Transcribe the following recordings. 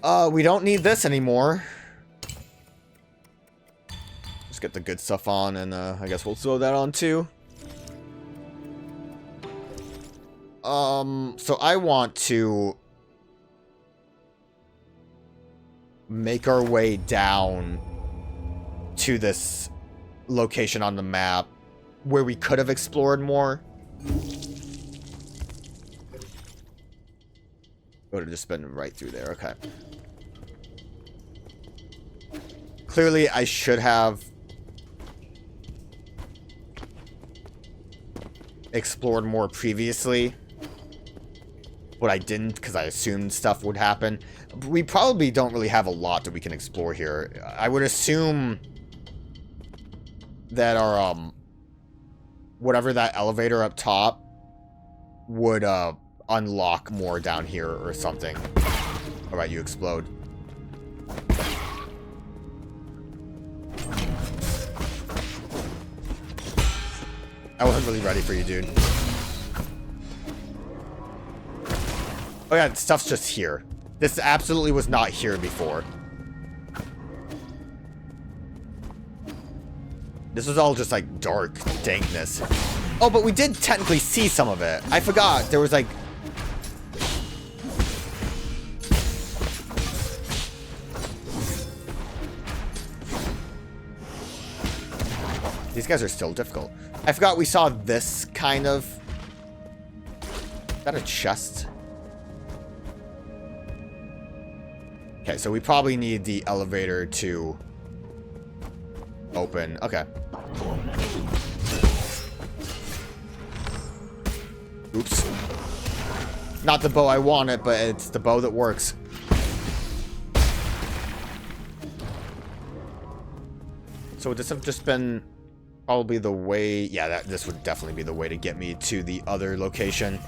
We don't need this anymore. Just get the good stuff on, and I guess we'll throw that on too. So I want to make our way down to this location on the map where we could have explored more. Would have just been right through there. Okay. Clearly, I should have explored more previously, but I didn't because I assumed stuff would happen. We probably don't really have a lot that we can explore here. I would assume that our whatever that elevator up top would unlock more down here or something. All right, you explode. I wasn't really ready for you, dude. Oh yeah, stuff's just here. This absolutely was not here before. This was all just like dark dankness. Oh, but we did technically see some of it. I forgot. There was like... These guys are still difficult. I forgot we saw this kind of... Is that a chest? Okay, so we probably need the elevator to open. Okay. Oops. Not the bow I wanted, but it's the bow that works. So would this have just been probably the way... Yeah, this would definitely be the way to get me to the other location.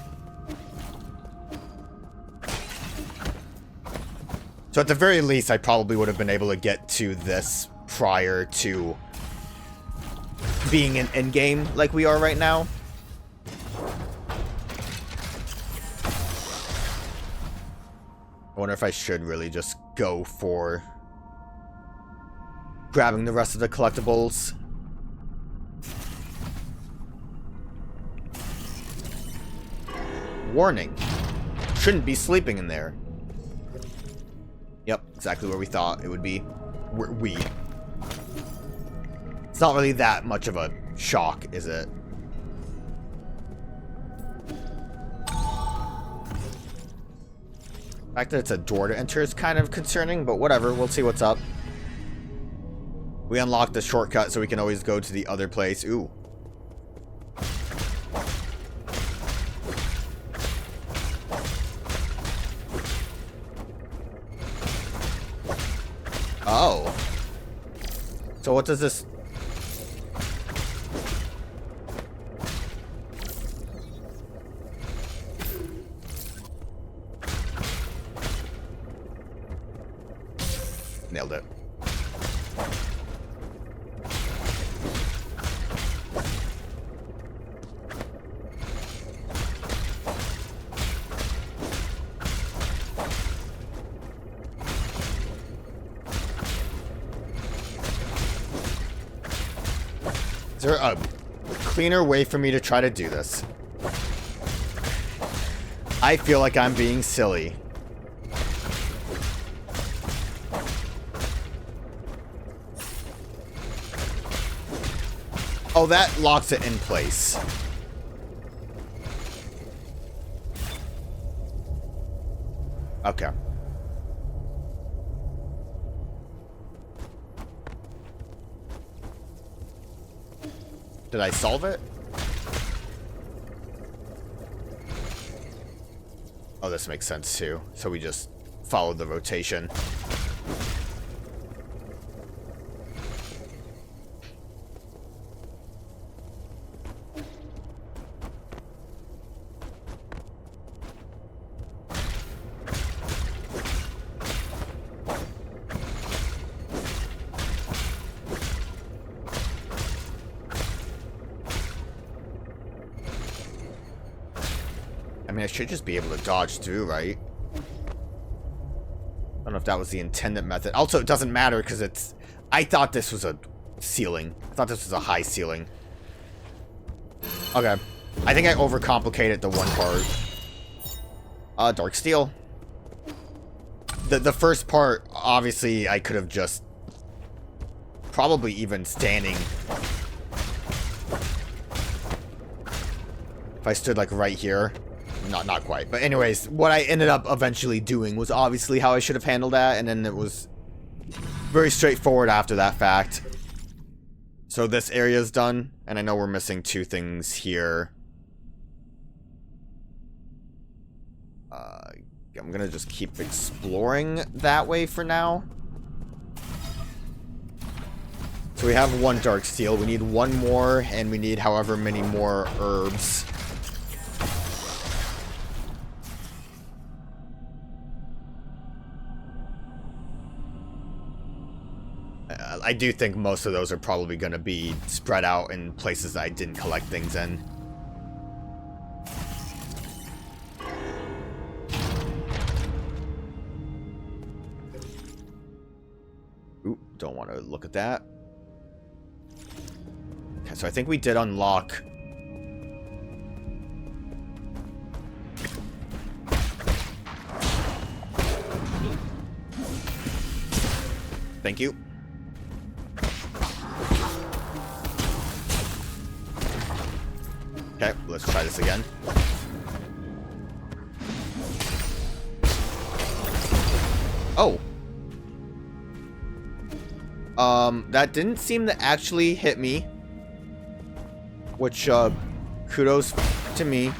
So at the very least, I probably would have been able to get to this prior to being an endgame like we are right now. I wonder if I should really just go for grabbing the rest of the collectibles. Warning. Shouldn't be sleeping in there. Yep, exactly where we thought it would be. It's not really that much of a shock, is it? The fact that it's a door to enter is kind of concerning, but whatever, we'll see what's up. We unlocked the shortcut so we can always go to the other place. Ooh. Oh. So what does this... Nailed it. Is there a cleaner way for me to try to do this? I feel like I'm being silly. Oh, that locks it in place. Okay. Did I solve it? Oh, this makes sense too. So we just followed the rotation. I mean, I should just be able to dodge through, right? I don't know if that was the intended method. Also, it doesn't matter because it's... I thought this was a ceiling. I thought this was a high ceiling. Okay. I think I overcomplicated the one part. Dark steel. The first part, obviously, I could have just... Probably even standing... If I stood, like, right here. Not quite. But anyways, what I ended up eventually doing was obviously how I should have handled that. And then it was very straightforward after that fact. So this area is done. And I know we're missing 2 things here. I'm going to just keep exploring that way for now. So we have 1 dark steel. We need 1 more. And we need however many more herbs. I do think most of those are probably going to be spread out in places that I didn't collect things in. Ooh, don't want to look at that. Okay, so I think we did unlock... Thank you. Okay, let's try this again. Oh. That didn't seem to actually hit me. Which, kudos to me.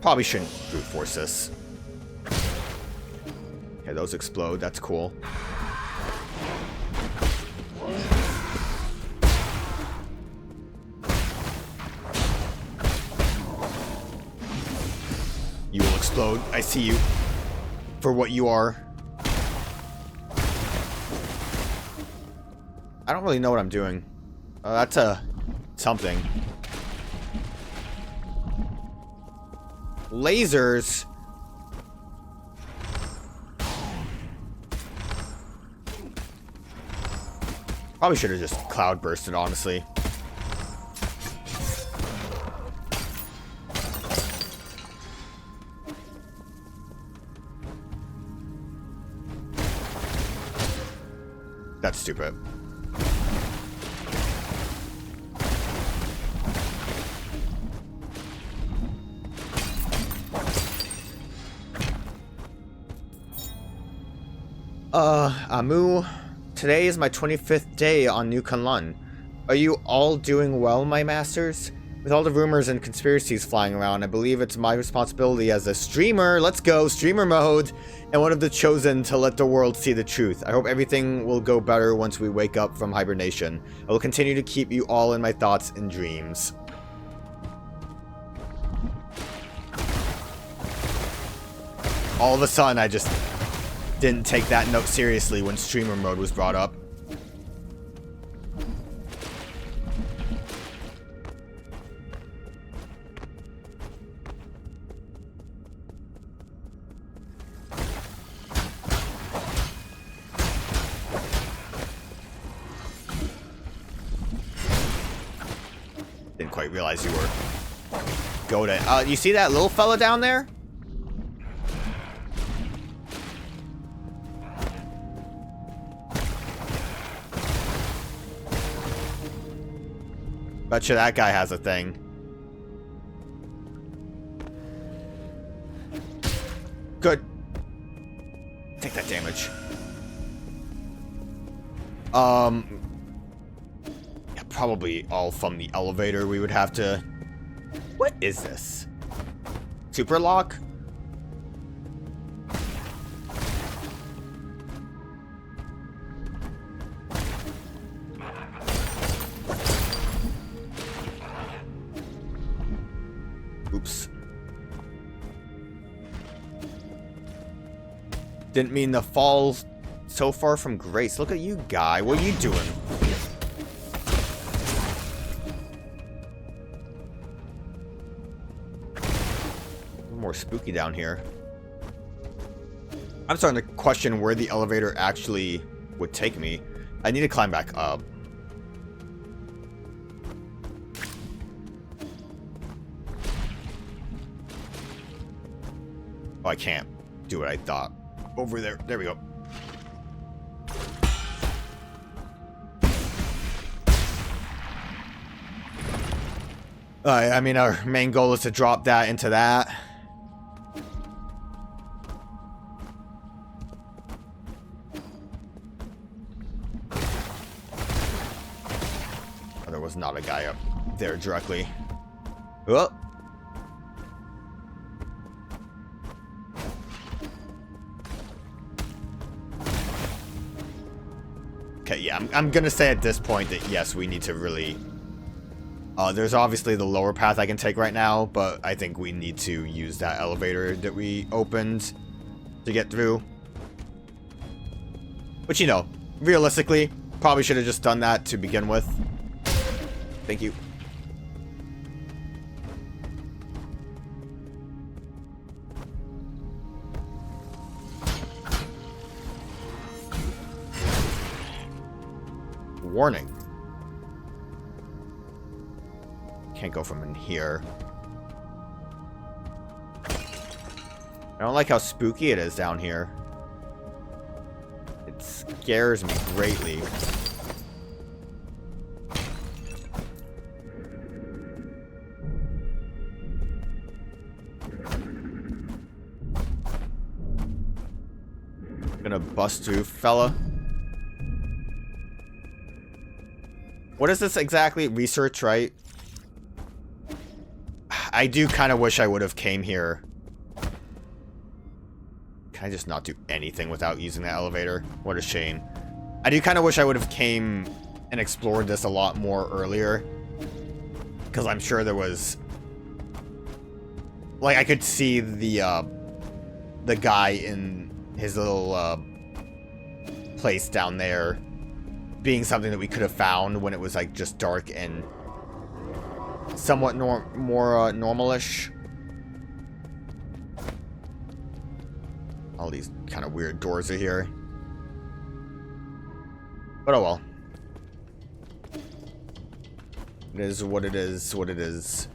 Probably shouldn't brute force this. Okay, those explode. That's cool. You will explode. I see you. For what you are. I don't really know what I'm doing. That's something. Lasers. Probably should have just cloud bursted, honestly. That's stupid. Amu, today is my 25th day on New Kunlun. Are you all doing well, my masters? With all the rumors and conspiracies flying around, I believe it's my responsibility as a streamer, let's go, streamer mode, and one of the chosen to let the world see the truth. I hope everything will go better once we wake up from hibernation. I will continue to keep you all in my thoughts and dreams. All of a sudden, I just didn't take that note seriously when streamer mode was brought up. Didn't quite realize you were goaded. You see that little fella down there? Betcha that guy has a thing. Good. Take that damage. Yeah, probably all from the elevator we would have to... What is this? Super lock? Oops. Didn't mean to fall so far from grace. Look at you, guy. What are you doing? more spooky down here. I'm starting to question where the elevator actually would take me. I need to climb back up. Oh, I can't do what I thought. Over there. There we go. I mean, our main goal is to drop that into that. Oh, there was not a guy up there directly. Oh. Okay, yeah, I'm gonna say at this point that yes, we need to really... there's obviously the lower path I can take right now, but I think we need to use that elevator that we opened to get through. But you know, realistically, probably should have just done that to begin with. Thank you. Warning. Can't go from in here. I don't like how spooky it is down here. It scares me greatly. Gonna bust through, fella. What is this exactly? Research, right? I do kind of wish I would have came here. Can I just not do anything without using that elevator? What a shame. I do kind of wish I would have came and explored this a lot more earlier. Because I'm sure there was... Like, I could see the guy in his little place down there being something that we could have found when it was like just dark and somewhat more normalish. All these kind of weird doors are here. But oh well. It is what it is, what it is.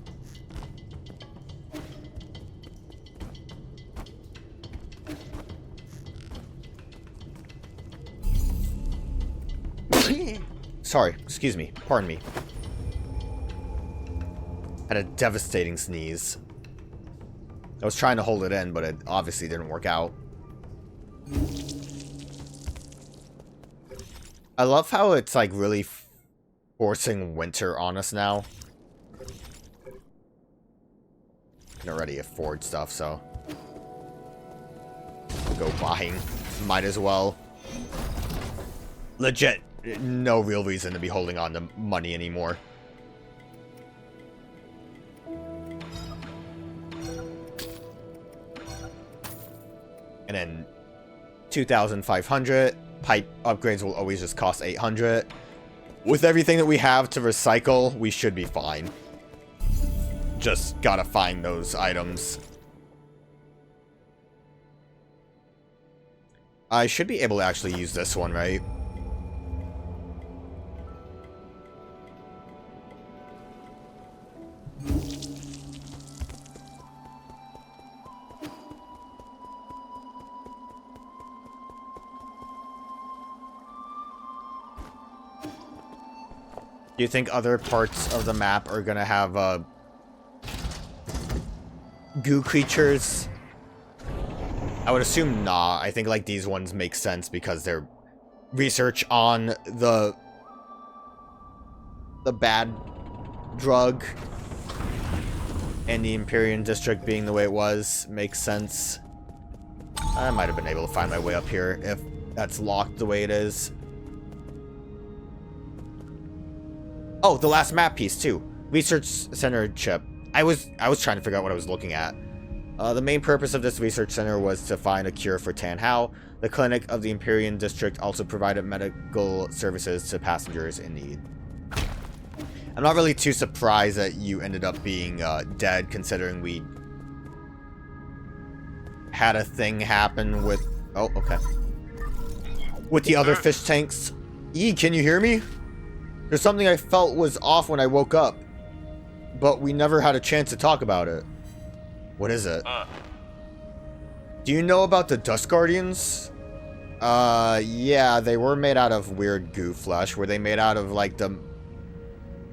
Sorry, excuse me, pardon me. Had a devastating sneeze. I was trying to hold it in, but it obviously didn't work out. I love how it's like really forcing winter on us now. Can already afford stuff, so we'll go buying. Might as well. Legit. No real reason to be holding on to money anymore. And then 2,500. Pipe upgrades will always just cost 800. With everything that we have to recycle, we should be fine. Just gotta find those items. I should be able to actually use this one, right? Do you think other parts of the map are gonna have goo creatures? I would assume not. I think like these ones make sense because they're research on the bad drug, and the Empyrean district being the way it was makes sense. I might have been able to find my way up here if that's locked the way it is. Oh, the last map piece too. Research center chip. I was trying to figure out what I was looking at. The main purpose of this research center was to find a cure for Tan Hao. The clinic of the Empyrean district also provided medical services to passengers in need. I'm not really too surprised that you ended up being dead, considering we had a thing happen with... Oh, okay. With the other fish tanks. Can you hear me? There's something I felt was off when I woke up, but we never had a chance to talk about it. What is it? Do you know about the Dust Guardians? Yeah, they were made out of weird goo flesh. Were they made out of, like, the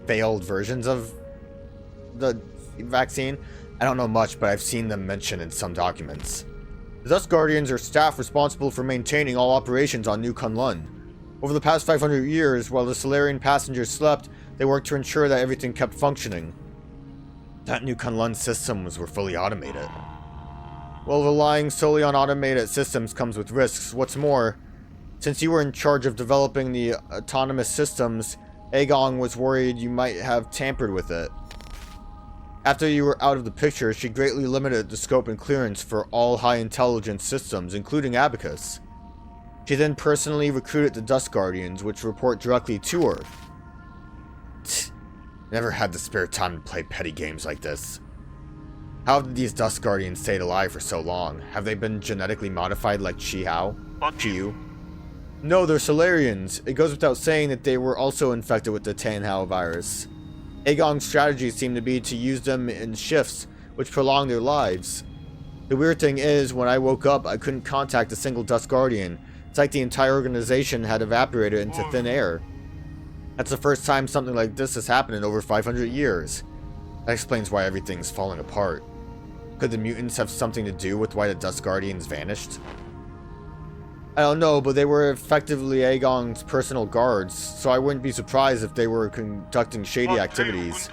failed versions of the vaccine? I don't know much, but I've seen them mentioned in some documents. The Dust Guardians are staff responsible for maintaining all operations on New Kunlun. Over the past 500 years, while the Solarian passengers slept, they worked to ensure that everything kept functioning. That New Kunlun systems were fully automated. While relying solely on automated systems comes with risks. What's more, since you were in charge of developing the autonomous systems, Aegon was worried you might have tampered with it. After you were out of the picture, she greatly limited the scope and clearance for all high-intelligence systems, including Abacus. She then personally recruited the Dust Guardians, which report directly to her. Never had the spare time to play petty games like this. How did these Dust Guardians stay alive for so long? Have they been genetically modified like Chiyu? No, they're Solarians. It goes without saying that they were also infected with the Tanhao virus. Aegon's strategy seemed to be to use them in shifts, which prolong their lives. The weird thing is, when I woke up, I couldn't contact a single Dust Guardian. It's like the entire organization had evaporated into thin air. That's the first time something like this has happened in over 500 years. That explains why everything's falling apart. Could the mutants have something to do with why the Dust Guardians vanished? I don't know, but they were effectively Aegon's personal guards, so I wouldn't be surprised if they were conducting shady activities.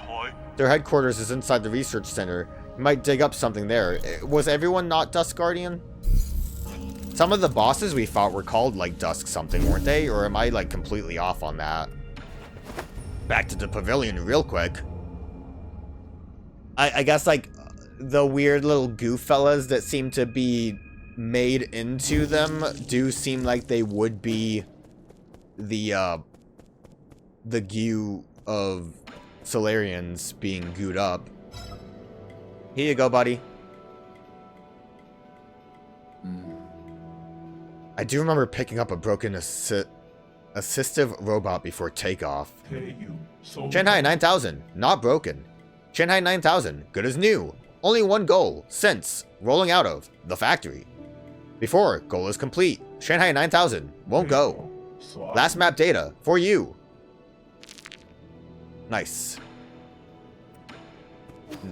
Their headquarters is inside the research center. You might dig up something there. Was everyone not Dust Guardian? Some of the bosses we fought were called, like, Dusk something, weren't they? Or am I, like, completely off on that? Back to the pavilion real quick. I guess, like, the weird little goo fellas that seem to be made into them do seem like they would be the goo of Solarians being gooed up. Here you go, buddy. I do remember picking up a broken assistive robot before takeoff. Shanghai 9000, not broken. Shanghai 9000, good as new. Only one goal, since rolling out of the factory. Before goal is complete, Shanghai 9000 won't go. Last map data for you. Nice.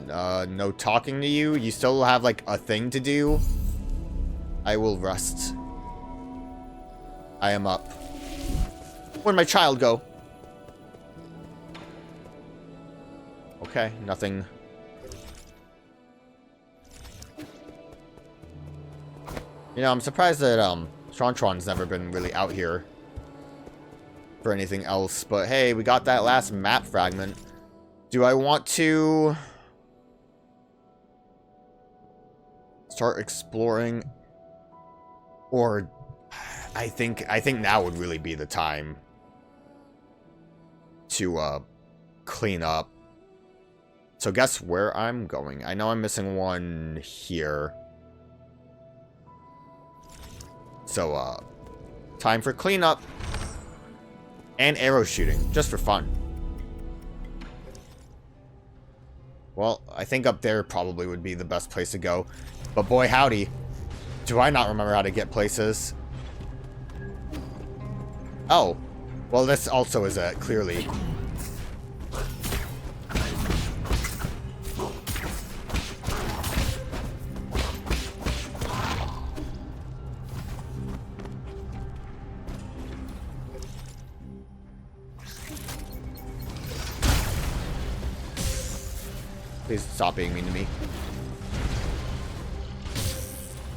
No talking to you. You still have like a thing to do. I will rest. I am up. Where'd my child go? Okay, nothing. You know, I'm surprised that Trontron's never been really out here for anything else, but hey, we got that last map fragment. Do I want to start exploring, or I think now would really be the time to clean up. So guess where I'm going. I know I'm missing one here. So time for cleanup and arrow shooting, just for fun. Well, I think up there probably would be the best place to go. But boy howdy, do I not remember how to get places. Oh, well this also is a clearly... Please stop being mean to me.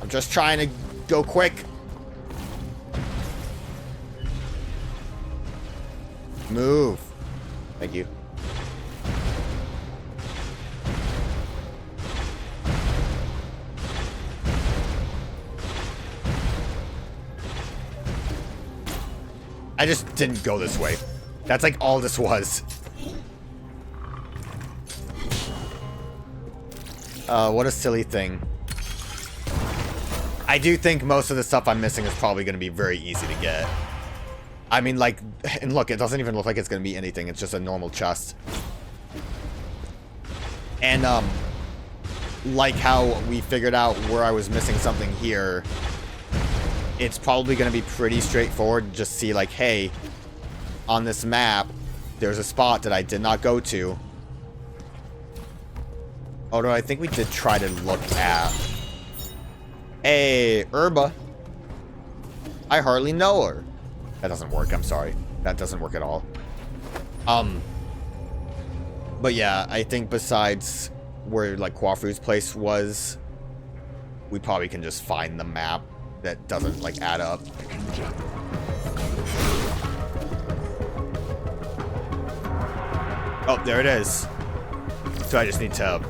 I'm just trying to go quick. Move. Thank you. I just didn't go this way. That's like all this was. What a silly thing. I do think most of the stuff I'm missing is probably going to be very easy to get. I mean, like, and look, it doesn't even look like it's going to be anything. It's just a normal chest. And, like how we figured out where I was missing something here, it's probably going to be pretty straightforward. Just see, like, hey, on this map, there's a spot that I did not go to. Although I think we did try to look at... Hey, Urba. I hardly know her. That doesn't work, I'm sorry. That doesn't work at all. But yeah, I think besides where, like, Quafu's place was, we probably can just find the map that doesn't, like, add up. Oh, there it is. So I just need to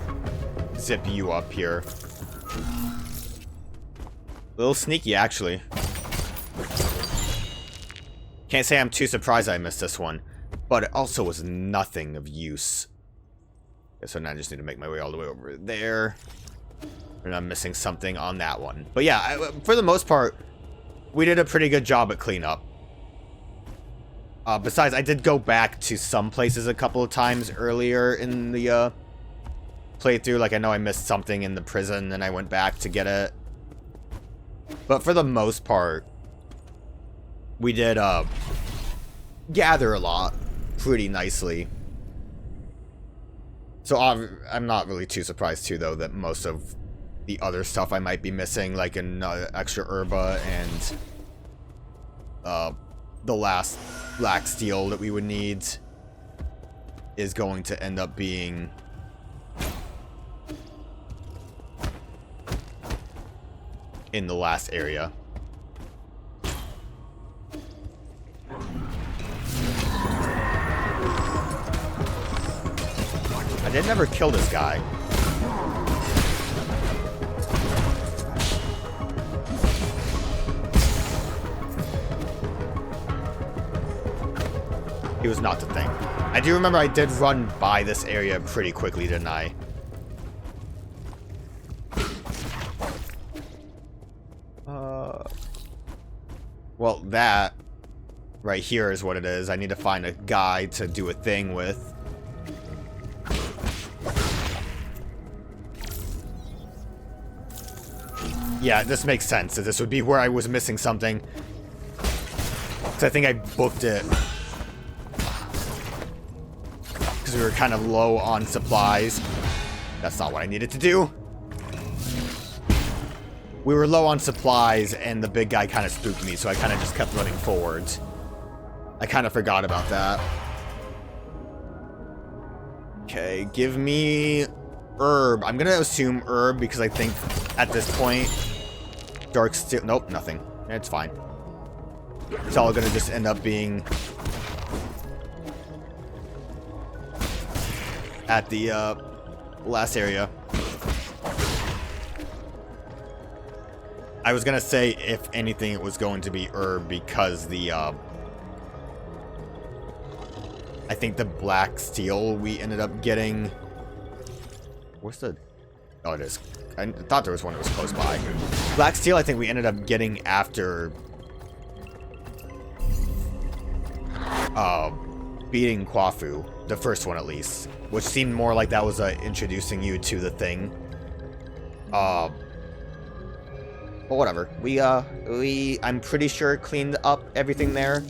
zip you up here. A little sneaky, actually. Can't say I'm too surprised I missed this one, but it also was nothing of use. Okay, so now I just need to make my way all the way over there. And I'm missing something on that one. But yeah, for the most part, we did a pretty good job at cleanup. Besides, I did go back to some places a couple of times earlier in the playthrough. Like, I know I missed something in the prison, and I went back to get it. But for the most part, we did gather a lot pretty nicely. So I'm not really too surprised, too, though, that most of the other stuff I might be missing, like an extra herba and the last black steel that we would need, is going to end up being in the last area. I did never kill this guy. He was not the thing. I do remember I did run by this area pretty quickly, didn't I? Well, that right here is what it is. I need to find a guy to do a thing with. Yeah, this makes sense. This would be where I was missing something. So I think I booked it because we were kind of low on supplies. That's not what I needed to do. We were low on supplies, and the big guy kind of spooked me, so I kind of just kept running forwards. I kind of forgot about that. Okay, give me herb. I'm going to assume herb because I think at this point, dark steel... Nope, nothing. It's fine. It's all going to just end up being at the last area. I was gonna say, if anything, it was going to be herb because the, I think the black steel we ended up getting... Where's the... Oh, it is. I thought there was one that was close by. Black steel, I think we ended up getting after... beating Quafu. The first one, at least. Which seemed more like that was, introducing you to the thing. But whatever. I'm pretty sure cleaned up everything there.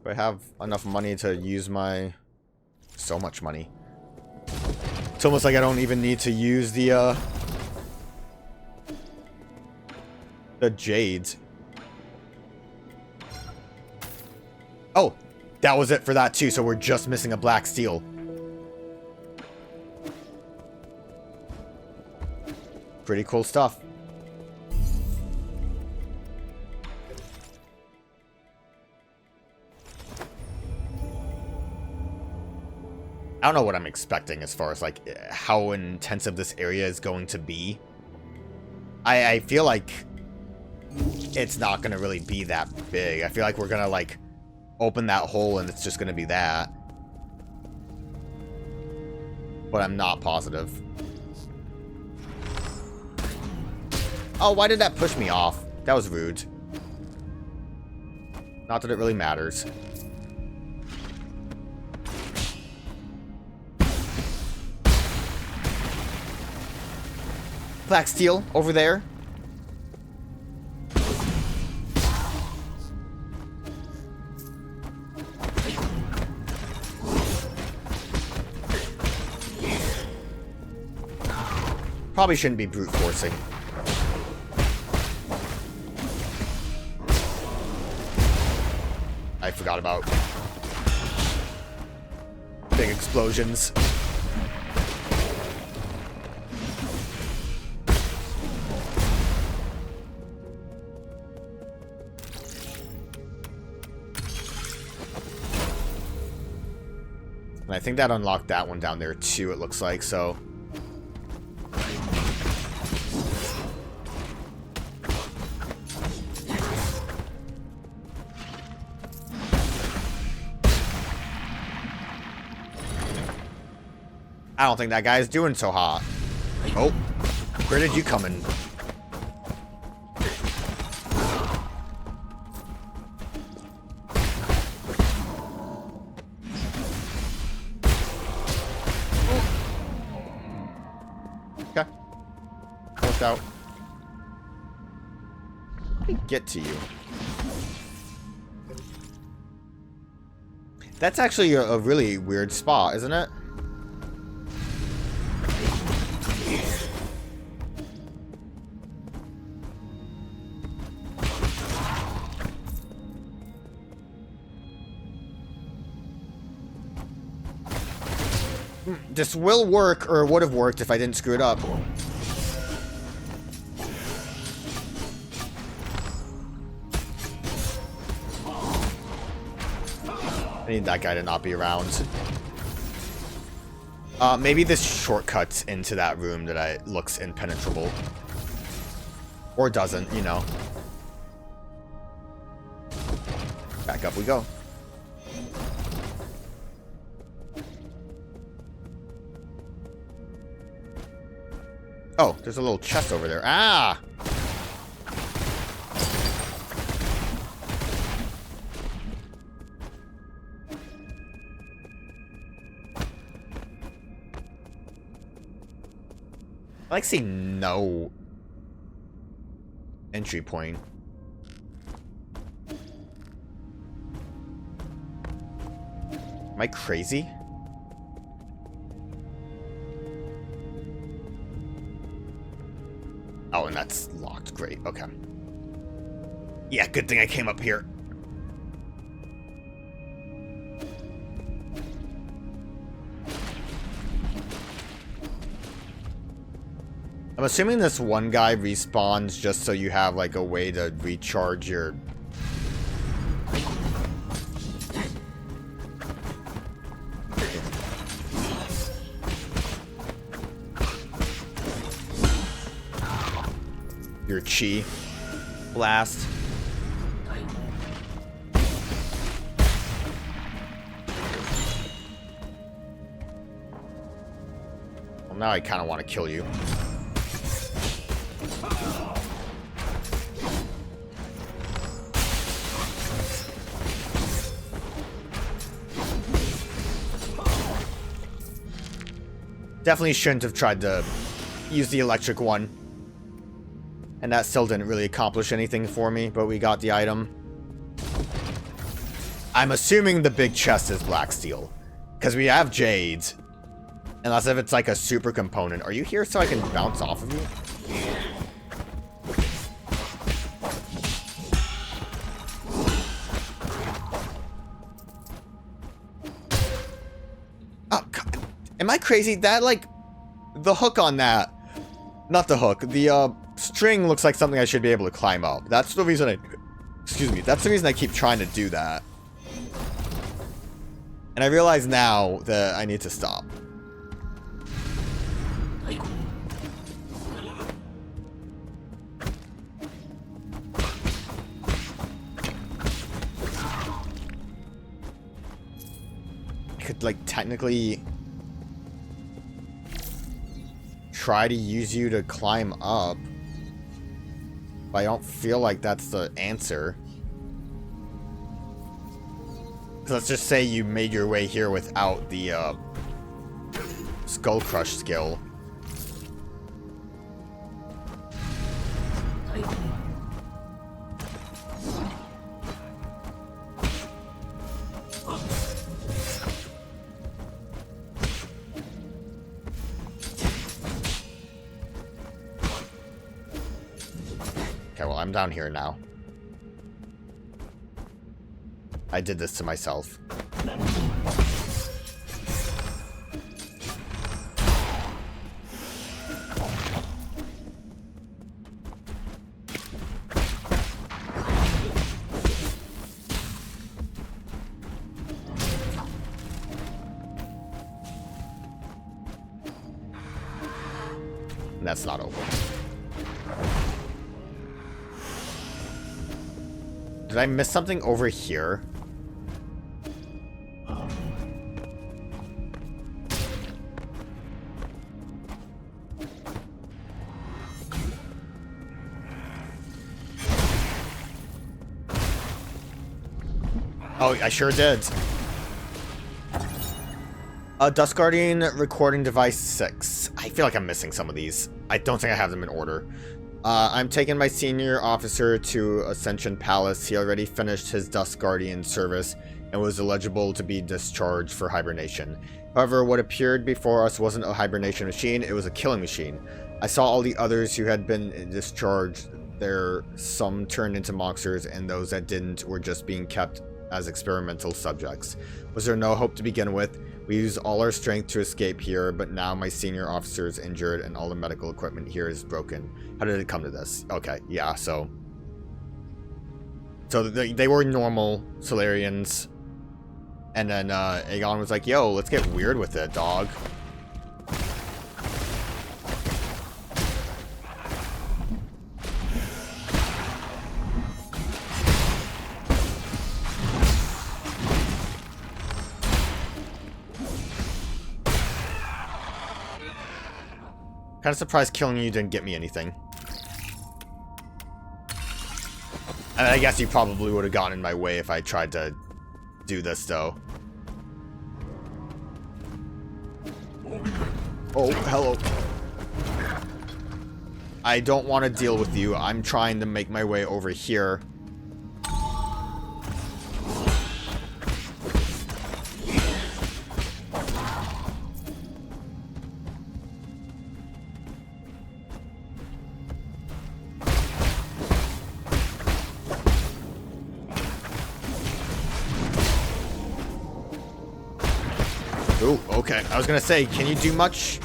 Do I have enough money to use my... So much money. It's almost like I don't even need to use the jades. Oh! That was it for that too, so we're just missing a black steel. Pretty cool stuff. I don't know what I'm expecting as far as, like, how intensive this area is going to be. I feel like it's not going to really be that big. I feel like we're going to, like, open that hole and it's just going to be that. But I'm not positive. Oh, why did that push me off? That was rude. Not that it really matters. Black steel over there. Probably shouldn't be brute forcing. I forgot about big explosions. And I think that unlocked that one down there too, it looks like, so. I don't think that guy's doing so hot. Oh, where did you come in? Okay. Worked out. Let me get to you. That's actually a really weird spot, isn't it? This will work, or would have worked if I didn't screw it up. I need that guy to not be around. Maybe this shortcuts into that room that looks impenetrable. Or doesn't, you know. Back up we go. Oh, there's a little chest over there. Ah! I like seeing no entry point. Am I crazy? Oh, and that's locked. Great. Okay. Yeah, good thing I came up here. I'm assuming this one guy respawns just so you have, like, a way to recharge your... your chi blast. Well, now I kind of want to kill you. Definitely shouldn't have tried to use the electric one. And that still didn't really accomplish anything for me, but we got the item. I'm assuming the big chest is black steel. Because we have jades. Unless if it's like a super component. Are you here so I can bounce off of you? Oh, God. Am I crazy? That, like, the hook on that. Not the hook. The, string looks like something I should be able to climb up. That's the reason excuse me, that's the reason I keep trying to do that. And I realize now that I need to stop. I could, like, technically try to use you to climb up. But I don't feel like that's the answer. So let's just say you made your way here without the Skull Crush skill. Okay, well, I'm down here now. I did this to myself. And that's not open. Did I miss something over here? Oh, I sure did. Dust Guardian recording device 6. I feel like I'm missing some of these. I don't think I have them in order. I'm taking my senior officer to Ascension Palace. He already finished his Dust Guardian service and was eligible to be discharged for hibernation. However, what appeared before us wasn't a hibernation machine, it was a killing machine. I saw all the others who had been discharged there. Some turned into monsters, and those that didn't were just being kept as experimental subjects. Was there no hope to begin with? We used all our strength to escape here, but now my senior officer is injured and all the medical equipment here is broken. How did it come to this? Okay, yeah, so they were normal Solarians, and then Aegon was like, yo, let's get weird with it, dog. Kind of surprised killing you didn't get me anything. And I guess you probably would have gotten in my way if I tried to do this, though. Oh, hello. I don't want to deal with you. I'm trying to make my way over here. Ooh, okay. I was gonna say, can you do much?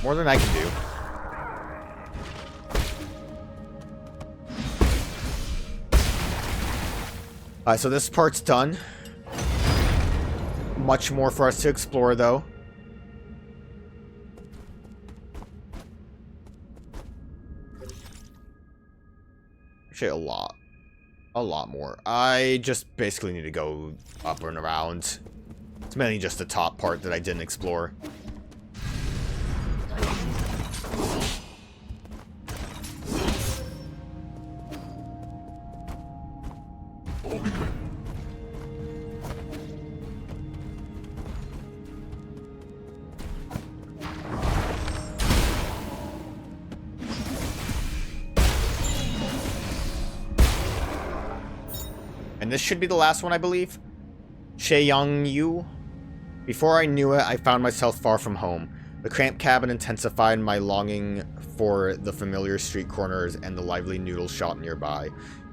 More than I can do. Alright, so this part's done. Much more for us to explore, though. Actually, a lot more. I just basically need to go up and around. It's mainly just the top part that I didn't explore. And this should be the last one, I believe. Sheyoung Yu. Before I knew it, I found myself far from home. The cramped cabin intensified my longing for the familiar street corners and the lively noodle shop nearby.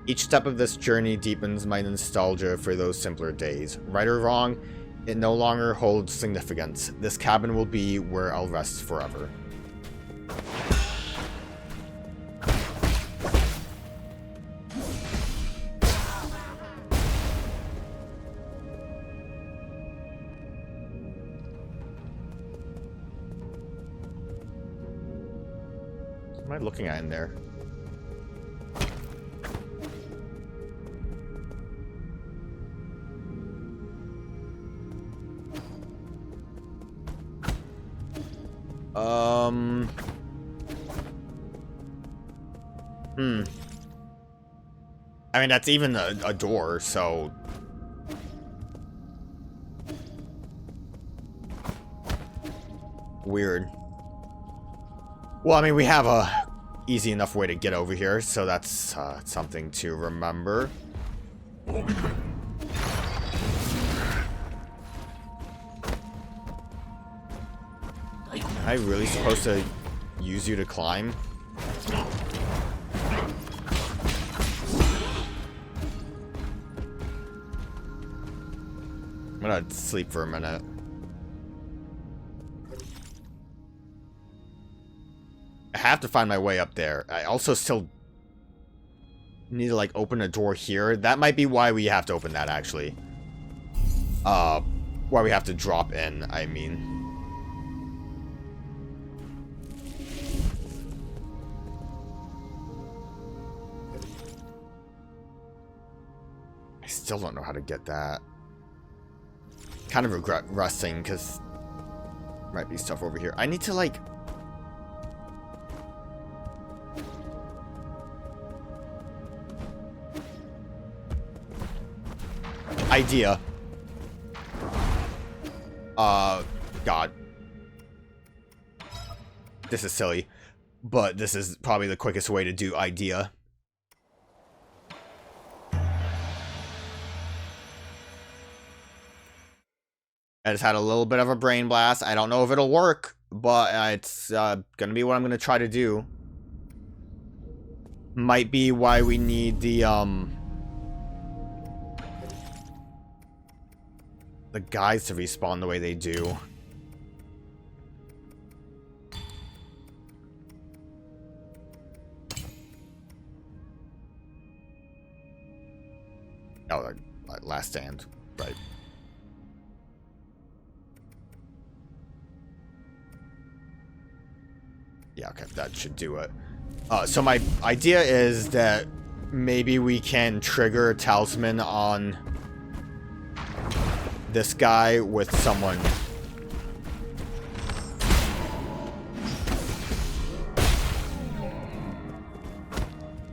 Each step of this journey deepens my nostalgia for those simpler days. Right or wrong, it no longer holds significance. This cabin will be where I'll rest forever. What am I looking at in there? Hmm. I mean, that's even a door, so... Weird. Well, I mean, we have a easy enough way to get over here, so that's something to remember. Am I really supposed to use you to climb? I'm gonna sleep for a minute. I have to find my way up there. I also still need to, like, open a door here. That might be why we have to open that, actually. Why we have to drop in, I mean. I still don't know how to get that. Kind of regret resting, because there might be stuff over here. I need to, like... Idea. God. This is silly, but this is probably the quickest way to do idea. I just had a little bit of a brain blast. I don't know if it'll work, but it's gonna be what I'm gonna try to do. Might be why we need the guys to respawn the way they do. Oh, last stand, right. Yeah, okay, that should do it. So my idea is that maybe we can trigger a talisman on this guy with someone.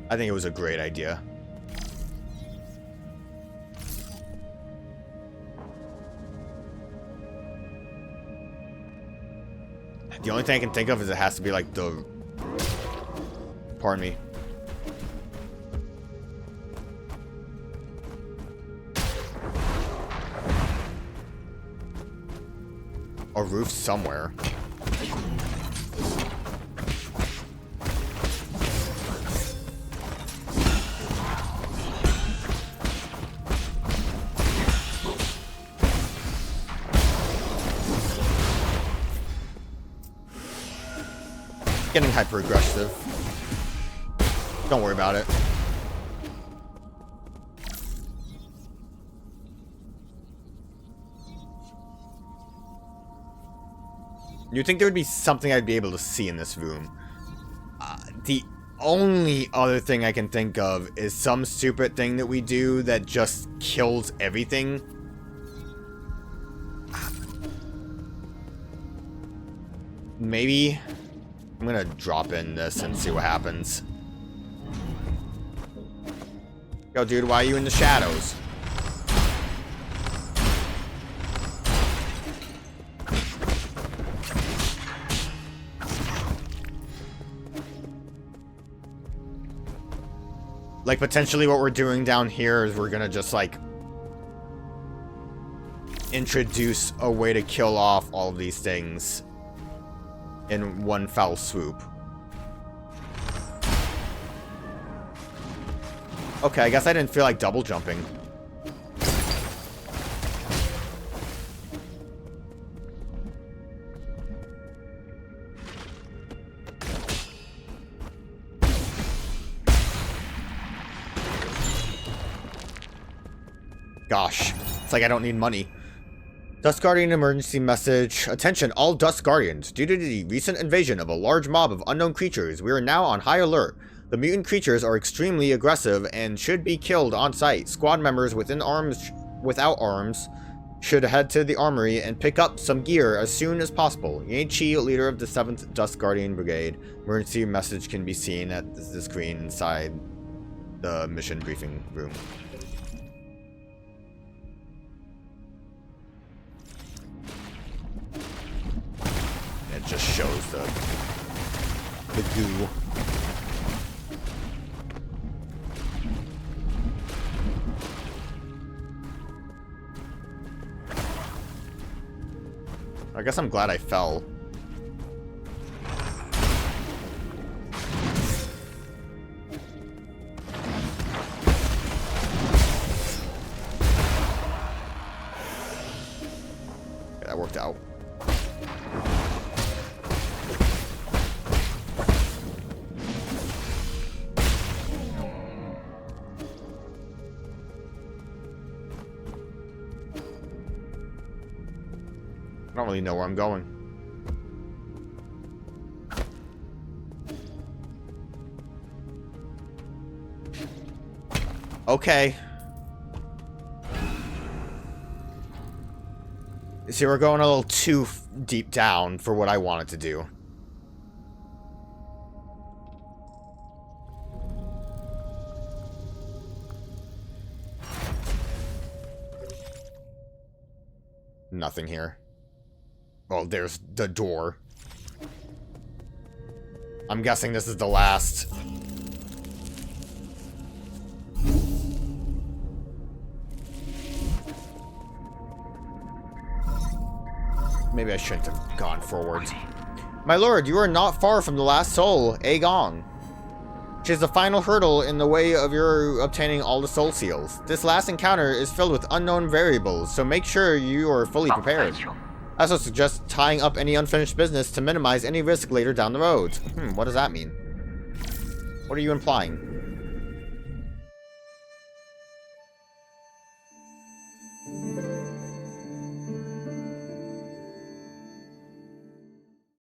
I think it was a great idea. The only thing I can think of is it has to be like the... Pardon me. A roof somewhere. Getting hyper aggressive. Don't worry about it. You'd think there would be something I'd be able to see in this room. The only other thing I can think of is some stupid thing that we do that just kills everything. Maybe I'm gonna drop in this and see what happens. Yo, dude, why are you in the shadows? Like, potentially what we're doing down here is we're gonna just, like, introduce a way to kill off all of these things in one foul swoop. Okay, I guess I didn't feel like double jumping. Gosh, it's like I don't need money. Dust Guardian emergency message. Attention, all Dust Guardians. Due to the recent invasion of a large mob of unknown creatures, we are now on high alert. The mutant creatures are extremely aggressive and should be killed on sight. Squad members within arms, without arms, should head to the armory and pick up some gear as soon as possible. Yachi, leader of the 7th Dust Guardian Brigade. Emergency message can be seen at the screen inside the mission briefing room. It just shows the goo. I guess I'm glad I fell. Okay, that worked out. I don't really know where I'm going. Okay. See, we're going a little too deep down for what I wanted to do. Nothing here. Oh, there's the door. I'm guessing this is the last. Maybe I shouldn't have gone forwards. My lord, you are not far from the last soul, Aegon. She is the final hurdle in the way of your obtaining all the soul seals. This last encounter is filled with unknown variables, so make sure you are fully prepared. I also suggest tying up any unfinished business to minimize any risk later down the road. What does that mean? What are you implying?